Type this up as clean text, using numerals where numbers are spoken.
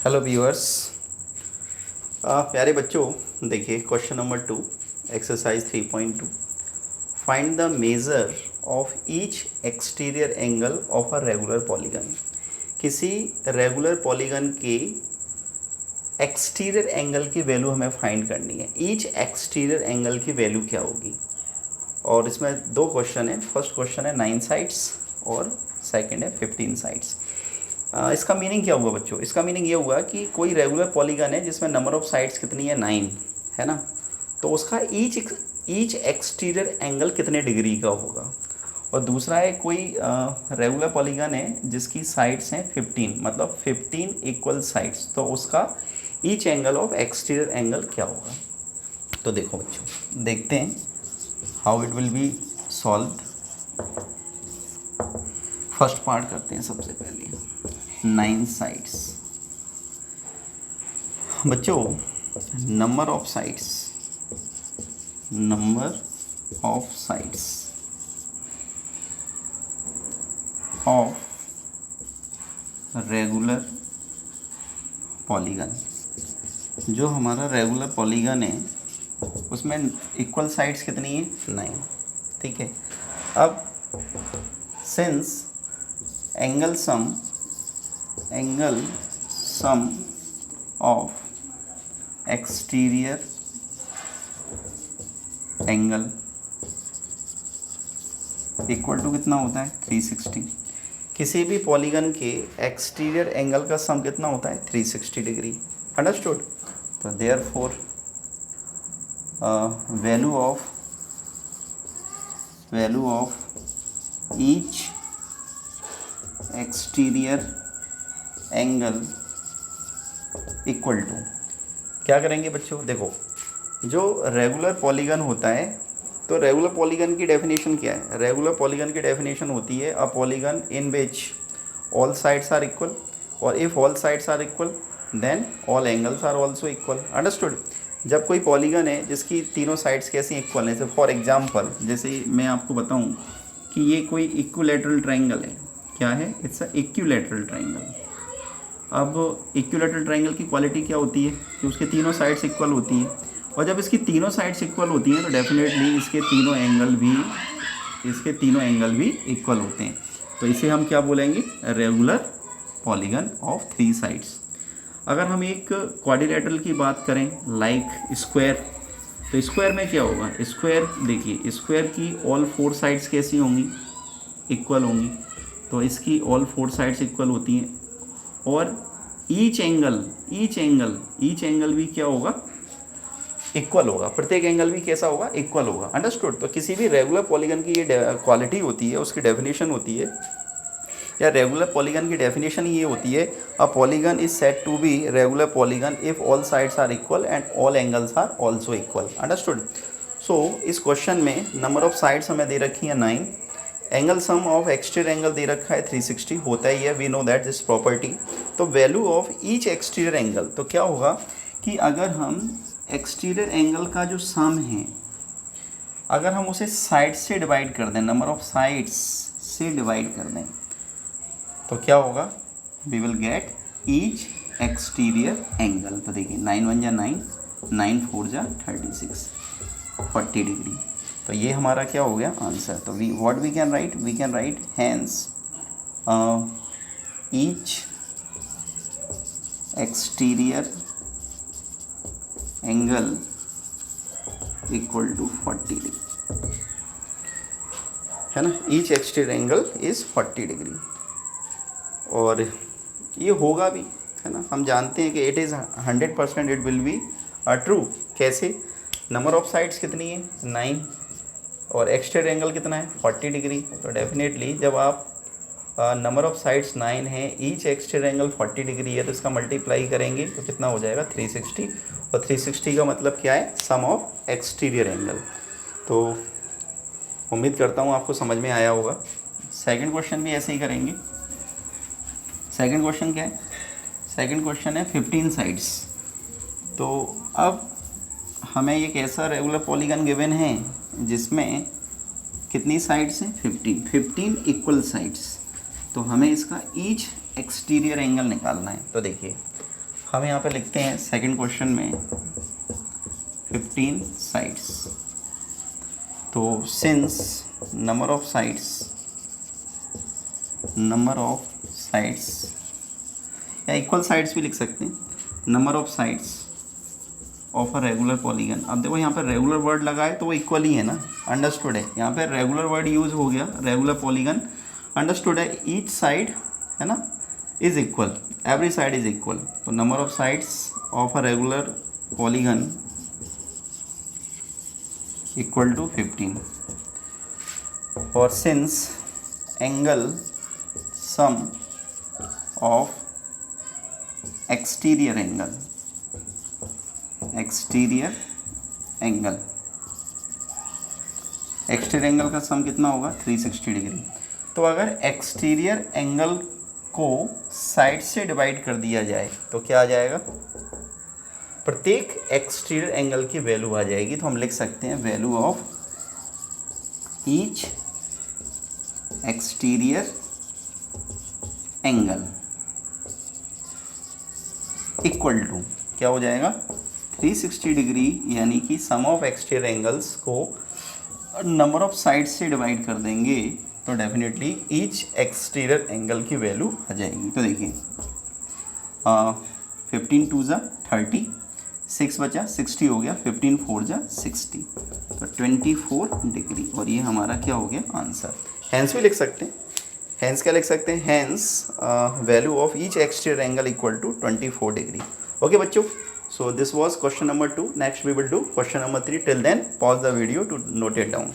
Hello viewers. प्यारे बच्चों, देखिए question number 2 exercise 3.2। Find the measure of each exterior angle of a regular polygon. किसी regular polygon के exterior angle की value हमें फाइंड करनी है। ईच एक्सटीरियर एंगल की वैल्यू क्या होगी। और इसमें दो क्वेश्चन है। फर्स्ट क्वेश्चन है 9 साइड्स और सेकंड है 15 साइड्स। इसका मीनिंग क्या हुआ बच्चों? इसका मीनिंग ये हुआ कि कोई रेगुलर पॉलीगन है जिसमें नंबर ऑफ साइड्स कितनी है, 9 है ना। तो उसका ईच एक्सटीरियर एंगल कितने डिग्री का होगा। और दूसरा है कोई रेगुलर पॉलीगन है जिसकी साइड्स हैं 15, मतलब 15 इक्वल साइड्स, तो उसका each angle of exterior angle क्या होगा। तो देखो बच्चों, देखते हैं how it will be solved. First part करते हैं सबसे पहले। 9 साइड्स बच्चों, number of sides of regular polygon. जो हमारा रेगुलर पॉलीगन है उसमें इक्वल साइड्स कितनी है, 9। ठीक है। अब since angle sum of exterior angle equal to कितना होता है, 360। किसी भी पॉलीगन के एक्सटीरियर एंगल का सम कितना होता है, 360 डिग्री। अंडरस्टूड। तो therefore value of each exterior angle equal to, क्या करेंगे बच्चों, देखो जो रेगुलर पॉलीगन होता है, तो रेगुलर पॉलीगन की डेफिनेशन क्या है। रेगुलर पॉलीगन की डेफिनेशन होती है a polygon in which all sides are equal, और if all sides are equal then all angles are also equal. Understood. जब कोई पॉलीगन है जिसकी तीनों साइड्स कैसी इक्वल है, फॉर एग्जांपल जैसे मैं आपको बताऊं कि ये कोई इक्विलैटरल ट्रायंगल है। क्या है, इट्स अ इक्विलैटरल ट्रायंगल। अब इक्विलैटरल ट्रायंगल की क्वालिटी क्या होती है कि उसके तीनों साइड्स इक्वल होती हैं, और जब इसकी तीनों साइड्स इक्वल होती हैं तो डेफिनेटली इसके तीनों एंगल भी इक्वल होते हैं। तो इसे हम क्या बोलेंगे, रेगुलर पॉलीगन ऑफ 3 साइड्स। अगर हम एक क्वाड्रिलेटरल की बात करें लाइक स्क्वायर, तो स्क्वायर में क्या होगा, स्क्वायर देखिए, स्क्वायर की ऑल 4 साइड्स कैसी होंगी, इक्वल होंगी। तो इसकी ऑल 4 साइड्स इक्वल होती हैं, और ईच एंगल भी क्या होगा, इक्वल होगा। प्रत्येक एंगल भी कैसा होगा, इक्वल होगा। अंडरस्टूड। तो किसी भी रेगुलर पॉलीगन की ये क्वालिटी होती है, उसकी डेफिनेशन होती है, या रेगुलर पॉलीगन की डेफिनेशन ये होती है, a polygon is said to be regular polygon if all sides are equal and all angles are also equal. Understood. So इस क्वेश्चन में नंबर ऑफ साइड्स हमें दे रखी है 9, angle sum of exterior angle दे रखा है 360, होता ही है, we know that this property. तो value of each exterior angle, तो क्या होगा कि अगर हम एक्सटीरियर एंगल का जो सम है, अगर हम उसे साइड से डिवाइड कर दें, नंबर ऑफ साइड्स से डिवाइड कर दें, तो क्या होगा, we will get each exterior angle. तो देखिए 9 1 जा 9, 9 4 जा 36, 40 डिग्री। तो ये हमारा क्या हो गया आंसर। तो we can write hence each exterior angle equal to 40 degree, है ना। Each exterior angle is 40 degree, और ये होगा भी, है ना। हम जानते हैं कि it is 100% it will be true. कैसे, नंबर ऑफ साइड्स कितनी है, 9, और एक्सटीरियर एंगल कितना है, 40 डिग्री। तो डेफिनेटली जब आप नंबर ऑफ साइड्स 9 है, ईच एक्सटीरियर एंगल 40 डिग्री है, तो इसका मल्टीप्लाई करेंगे तो कितना हो जाएगा, 360। और 360 का मतलब क्या है, सम ऑफ एक्सटीरियर एंगल। तो उम्मीद करता हूँ आपको समझ में आया होगा। सेकंड क्वेश्चन भी ऐसे ही करेंगे। सेकंड क्वेश्चन क्या है, सेकंड क्वेश्चन है 15 साइड्स। तो अब हमें एक ऐसा रेगुलर पॉलीगन गिवन है जिसमें कितनी साइड्स हैं, 15 इक्वल साइड्स। तो हमें इसका ईच एक्सटीरियर एंगल निकालना है। तो देखिए हम यहाँ पे लिखते हैं सेकंड क्वेश्चन में 15 साइड्स। तो सिंस नंबर ऑफ साइड्स या इक्वल साइड्स भी लिख सकते हैं, number of sides of a regular polygon. अब देखो यहाँ पर रेगुलर वर्ड लगा है तो वो इक्वल ही है ना, अंडरस्टूड है। यहाँ पे रेगुलर वर्ड यूज हो गया, रेगुलर पॉलीगन, अंडरस्टूड है। ईच साइड है ना is equal, every side is equal. तो number of sides of a regular polygon equal to 15। और since angle sum of exterior angle का सम कितना होगा 360 डिग्री। तो अगर एक्सटीरियर एंगल को साइड से डिवाइड कर दिया जाए तो क्या आ जाएगा, प्रत्येक एक्सटीरियर एंगल की वैल्यू आ जाएगी। तो हम लिख सकते हैं value of each exterior angle equal to क्या हो जाएगा 360 डिग्री, यानी कि सम ऑफ एक्सटीरियर एंगल्स को नंबर ऑफ साइड से डिवाइड कर देंगे तो डेफिनेटली ईच एक्सटीरियर एंगल की वैल्यू आ जाएगी। तो देखिए 15 2 जा 30, 6 बचा 60 हो गया, 15 4 जा 60, तो 24 डिग्री। और ये हमारा क्या हो गया आंसर। हैंस भी लिख सकते हैं, हैंस क्या लिख सकते हैं, hence value of each exterior angle equal to 24 degree. Okay बच्चों, so this was question number 2. Next we will do question number 3. Till then pause the video to note it down.